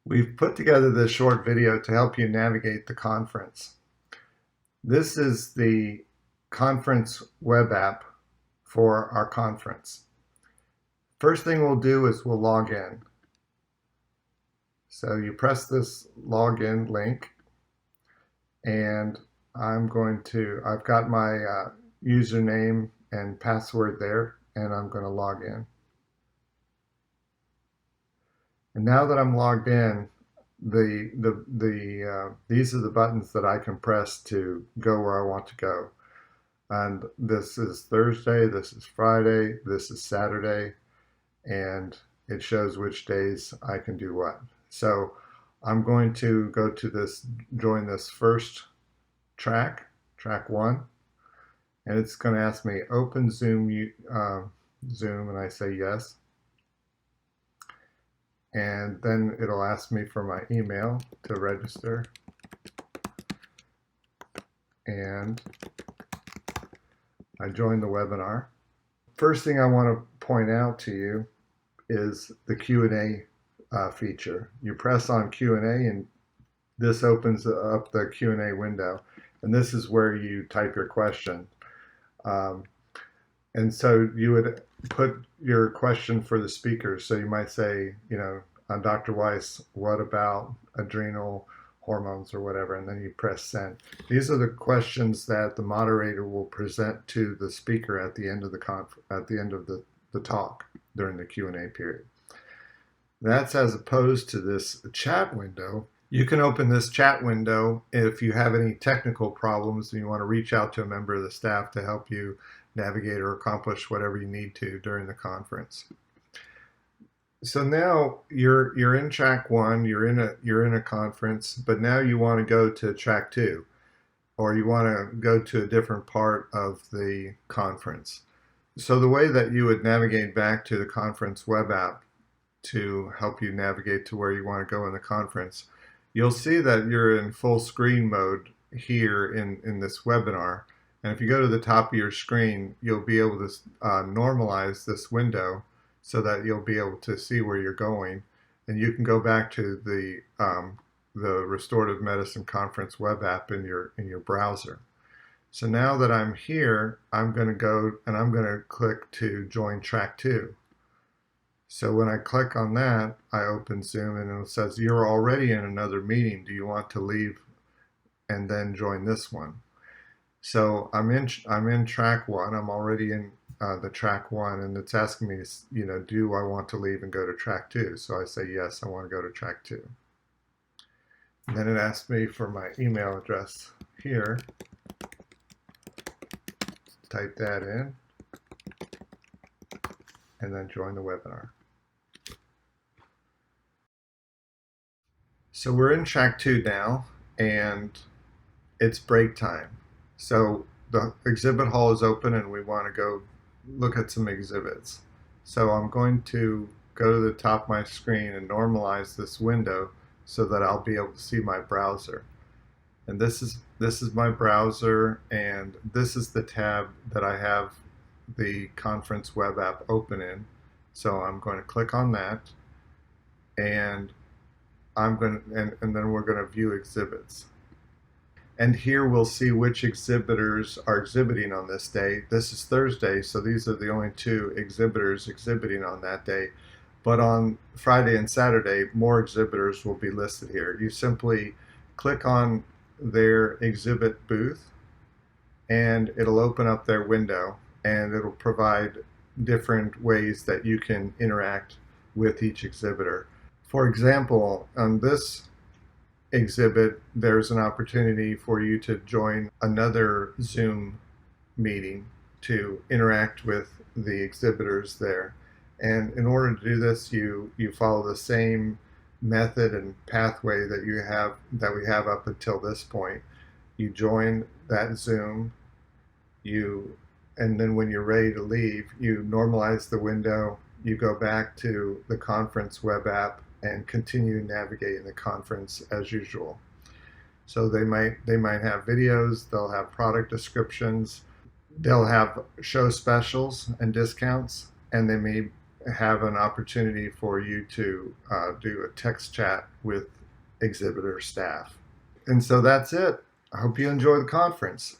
We've put together this short video to help you navigate the conference. This is the conference web app for our conference. First thing we'll do is we'll log in. So you press this login link, and I've got my username and password there, and I'm going to log in. And now that I'm logged in, these are the buttons that I can press to go where I want to go. And this is Thursday, this is Friday, this is Saturday, and it shows which days I can do what. So I'm going to go to join this first track 1, and it's going to ask me open Zoom, and I say yes. And then it'll ask me for my email to register. And I join the webinar. First thing I want to point out to you is the Q&A feature. You press on Q&A and this opens up the Q&A window. And this is where you type your question. And so you would put your question for the speakers. So you might say, I'm Dr. Weiss, what about adrenal hormones or whatever, and then you press send. These are the questions that the moderator will present to the speaker at the end of the talk during the Q&A period. That's as opposed to this chat window. You can open this chat window if you have any technical problems and you want to reach out to a member of the staff to help you navigate or accomplish whatever you need to during the conference. So now you're in track 1, you're in a conference, but now you want to go to track 2, or you want to go to a different part of the conference. So the way that you would navigate back to the conference web app to help you navigate to where you want to go in the conference, you'll see that you're in full screen mode here in this webinar. And if you go to the top of your screen, you'll be able to normalize this window so that you'll be able to see where you're going. And you can go back to the Restorative Medicine Conference web app in your browser. So now that I'm here, I'm going to go and I'm going to click to join track 2. So when I click on that, I open Zoom and it says, you're already in another meeting. Do you want to leave and then join this one? So I'm in track 1. I'm already in the track 1, and it's asking me, do I want to leave and go to track 2? So I say yes, I want to go to track 2. And then it asks me for my email address here. Type that in, and then join the webinar. So we're in track 2 now, and it's break time. So the exhibit hall is open and we want to go look at some exhibits. So I'm going to go to the top of my screen and normalize this window so that I'll be able to see my browser. And this is my browser, and this is the tab that I have the conference web app open in. So I'm going to click on that, and and then we're going to view exhibits. And here we'll see which exhibitors are exhibiting on this day. This is Thursday, so these are the only 2 exhibitors exhibiting on that day. But on Friday and Saturday, more exhibitors will be listed here. You simply click on their exhibit booth, and it'll open up their window, and it'll provide different ways that you can interact with each exhibitor. For example, on this exhibit, there's an opportunity for you to join another Zoom meeting to interact with the exhibitors there. And in order to do this, you follow the same method and pathway that we have up until this point. You join that Zoom, and then when you're ready to leave, you normalize the window, you go back to the conference web app and continue navigating the conference as usual. So they might have videos, they'll have product descriptions, they'll have show specials and discounts, and they may have an opportunity for you to do a text chat with exhibitor staff. And so that's it. I hope you enjoy the conference.